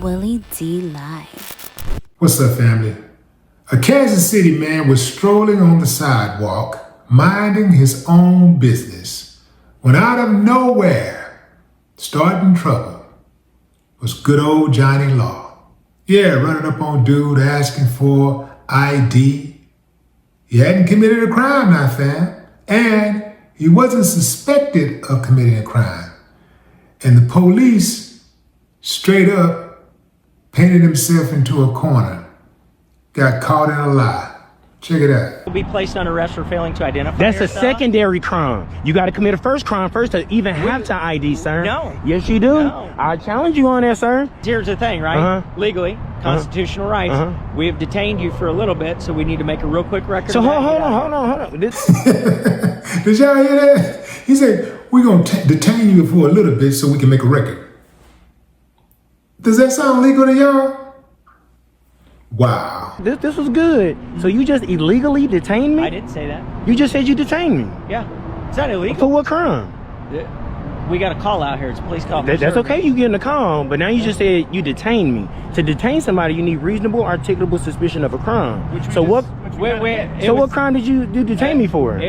Willie D Live. What's up, family? A Kansas City man was strolling on the sidewalk, minding his own business, when out of nowhere, starting trouble, was good old Johnny Law. Yeah, running up on dude asking for ID. He hadn't committed a crime now, fam, and he wasn't suspected of committing a crime. And the police straight up painted himself into a corner, got caught in a lie. Check it out. Will be placed under arrest for failing to identify That's yourself. a secondary crime. You got to commit a first crime first to even have to ID, sir. No. Yes, you do. No. I challenge you on that, sir. Here's the thing, right? Legally, constitutional rights. We have detained you for a little bit, so we need to make a real quick record. So of that. hold on. This, Did y'all hear that? He said, we're going to detain you for a little bit so we can make a record. Does that sound legal to y'all? Wow. this was good. So you just illegally detained me? I didn't say that. You just said you detained me. Yeah. Is that illegal? For what crime? We got a call out here. It's a police call. That's okay, you getting a call, but now you just said you detained me. To detain somebody, you need reasonable, articulable suspicion of a crime. What crime did you detain me for?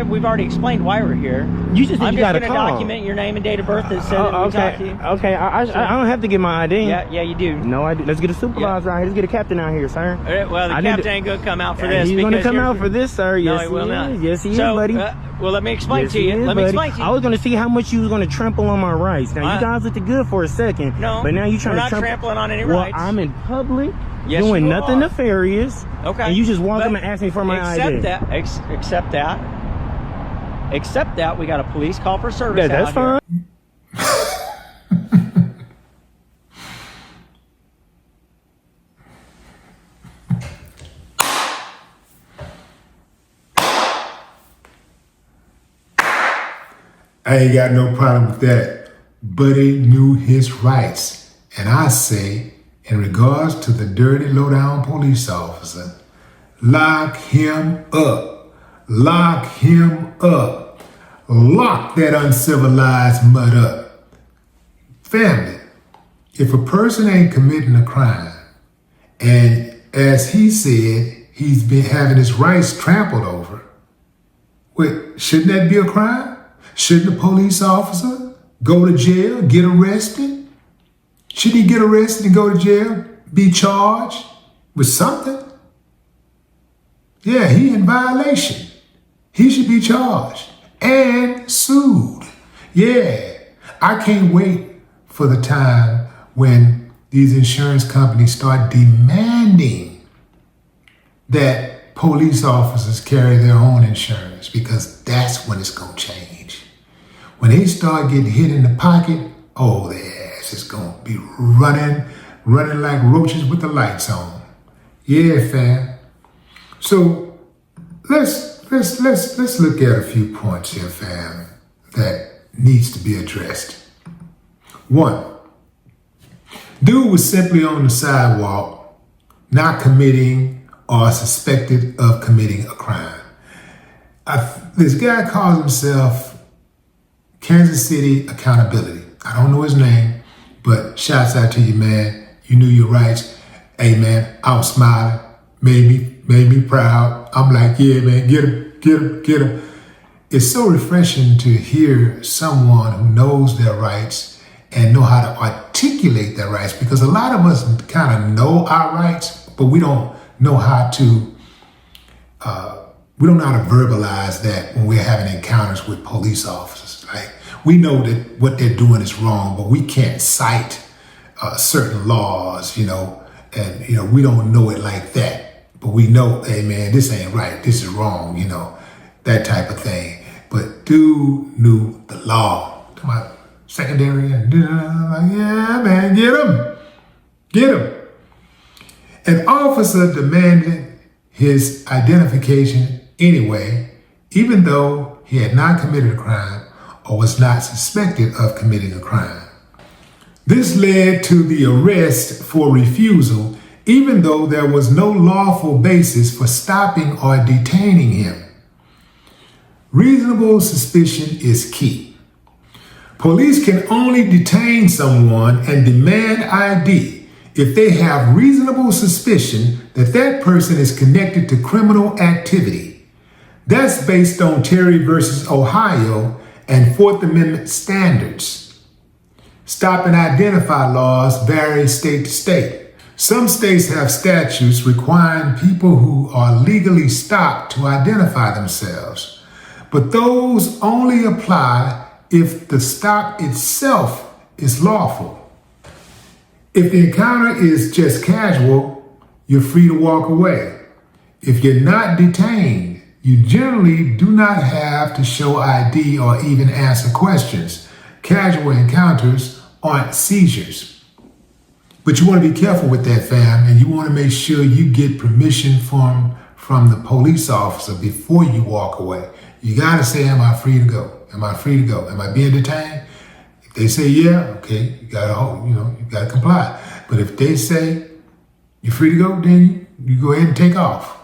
We've already explained why we're here. You just said you got a I'm just call. going to document your name and date of birth that says that we talked to you. Okay, I don't have to get my ID. Yeah, you do. No, I do. Let's get a supervisor out here. Let's get a captain out here, sir. Well, the captain ain't going to come out for this. He's going to come out for this, sir. No, Yes, he will not. Yes, he is, buddy. Well, let me explain Yes, to you. Let me explain to you. I was going to see how much you was going to trample on my rights. Now, you guys looked good for a second. No, but now you trying we're to not trampling on any rights. Well, I'm in public, Yes, doing you nothing are. nefarious. Okay. And you just walk up and ask me for my ID. Except that we got a police call for service. That's fine. I ain't got no problem with that. Buddy knew his rights. And I say, in regards to the dirty, low-down police officer, lock him up. Lock him up. Lock that uncivilized mud up. Family, if a person ain't committing a crime, and as he said, he's been having his rights trampled over, wait, shouldn't that be a crime? Shouldn't a police officer go to jail, get arrested? Should he get arrested and go to jail, be charged with something? Yeah, he in violation. He should be charged and sued. Yeah, I can't wait for the time when these insurance companies start demanding that police officers carry their own insurance, because that's when it's going to change. When they start getting hit in the pocket, oh, their ass is going to be running like roaches with the lights on. Yeah, fam. So let's look at a few points here, fam, that needs to be addressed. One, dude was simply on the sidewalk, not committing or suspected of committing a crime. This guy calls himself Kansas City Accountability. I don't know his name, but shouts out to you, man. You knew your rights. Hey, man, I was smiling, made me proud. I'm like, yeah, man, get him. It's so refreshing to hear someone who knows their rights and know how to articulate their rights, because a lot of us kind of know our rights, but we don't know how to verbalize that when we're having encounters with police officers. Like, we know that what they're doing is wrong, but we can't cite certain laws, and we don't know it like that. But we know, hey man, this ain't right, this is wrong, that type of thing. But dude knew the law. Come on, secondary, and yeah, man, get him. An officer demanded his identification anyway, even though he had not committed a crime or was not suspected of committing a crime. This led to the arrest for refusal, even though there was no lawful basis for stopping or detaining him. Reasonable suspicion is key. Police can only detain someone and demand ID if they have reasonable suspicion that that person is connected to criminal activity. That's based on Terry versus Ohio and Fourth Amendment standards. Stop and identify laws vary state to state. Some states have statutes requiring people who are legally stopped to identify themselves, but those only apply if the stop itself is lawful. If the encounter is just casual, you're free to walk away. If you're not detained, you generally do not have to show ID or even answer questions. Casual encounters aren't seizures. But you want to be careful with that, fam, and you want to make sure you get permission from the police officer before you walk away. You got to say, am I free to go? Am I free to go? Am I being detained? If they say, yeah, okay, you got to comply. But if they say, you're free to go, then you go ahead and take off.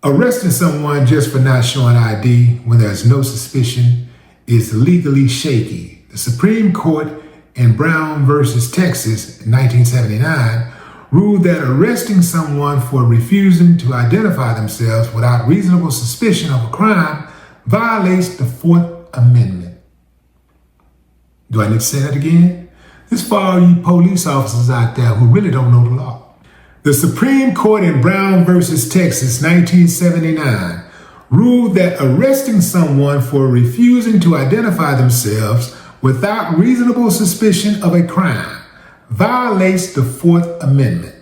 Arresting someone just for not showing ID when there's no suspicion is legally shaky. The Supreme Court in Brown versus Texas in 1979 ruled that arresting someone for refusing to identify themselves without reasonable suspicion of a crime violates the Fourth Amendment. Do I need to say that again? This is for all you police officers out there who really don't know the law. The Supreme Court in Brown versus Texas, 1979, ruled that arresting someone for refusing to identify themselves without reasonable suspicion of a crime violates the Fourth Amendment.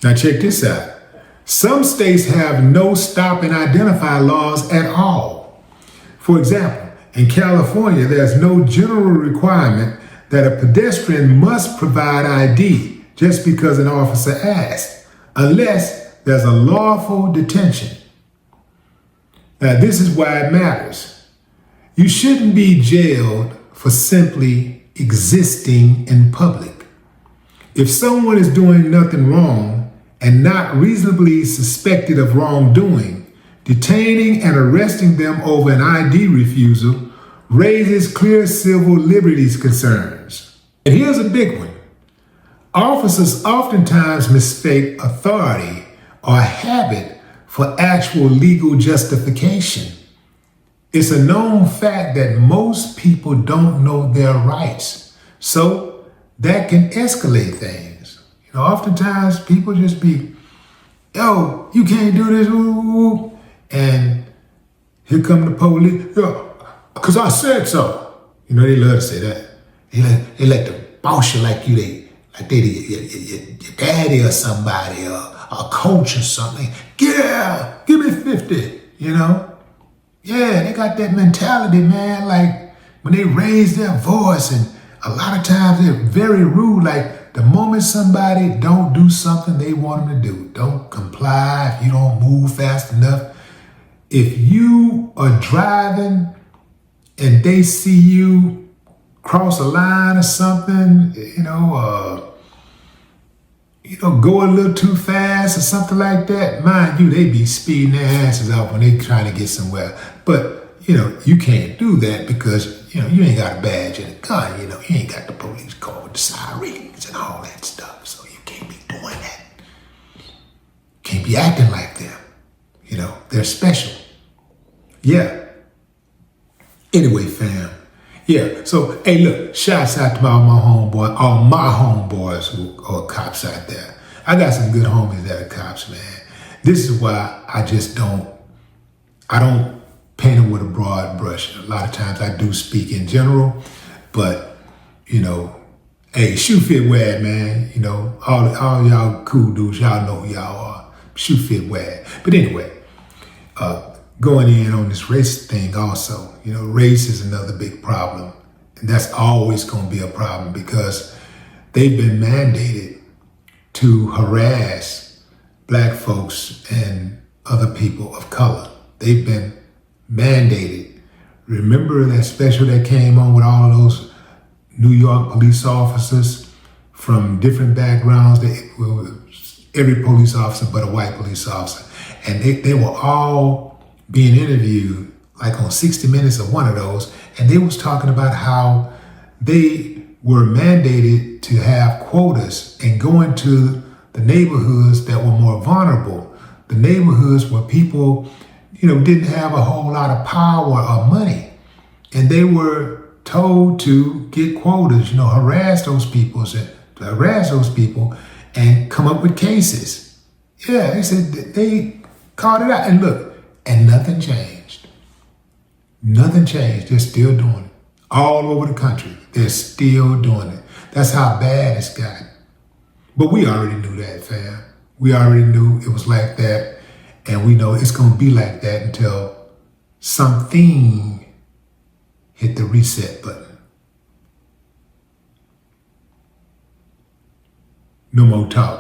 Now check this out. Some states have no stop and identify laws at all. For example, in California, there's no general requirement that a pedestrian must provide ID just because an officer asked, unless there's a lawful detention. Now, this is why it matters. You shouldn't be jailed for simply existing in public. If someone is doing nothing wrong and not reasonably suspected of wrongdoing, detaining and arresting them over an ID refusal raises clear civil liberties concerns. And here's a big one. Officers oftentimes mistake authority or habit for actual legal justification. It's a known fact that most people don't know their rights, so that can escalate things. Oftentimes people just be, yo, you can't do this, ooh, and here come the police, yo, because I said so. They love to say that. They like to boss you like they your daddy or somebody or a coach or something. Yeah, give me 50, Yeah, they got that mentality, man. Like when they raise their voice, and a lot of times they're very rude. Like the moment somebody don't do something they want them to do, don't comply, if you don't move fast enough. If you are driving and they see you cross a line or something, go a little too fast or something like that, mind you, they be speeding their asses off when they trying to get somewhere. But, you can't do that because, you ain't got a badge and a gun, you ain't got the police car with the sirens and all that stuff. So you can't be doing that. Can't be acting like them. They're special. Yeah. Anyway, fam. Yeah, so, hey, look, shouts out to all my homeboys who are cops out there. I got some good homies that are cops, man. This is why I don't paint them with a broad brush. A lot of times I do speak in general, but, hey, shoe fit wad, man. All y'all cool dudes, y'all know who y'all are. Shoe fit wad. But anyway, going in on this race thing also, race is another big problem. And that's always going to be a problem because they've been mandated to harass black folks and other people of color. They've been mandated. Remember that special that came on with all of those New York police officers from different backgrounds? Every police officer but a white police officer. And they were all being interviewed like on 60 Minutes or one of those, and they was talking about how they were mandated to have quotas and go into the neighborhoods that were more vulnerable, the neighborhoods where people, didn't have a whole lot of power or money. And they were told to get quotas, harass those people and come up with cases. Yeah, they said they called it out. And look, and nothing changed. Nothing changed. They're still doing it. All over the country, they're still doing it. That's how bad it's gotten. But we already knew that, fam. We already knew it was like that. And we know it's going to be like that until something hit the reset button. No more talk.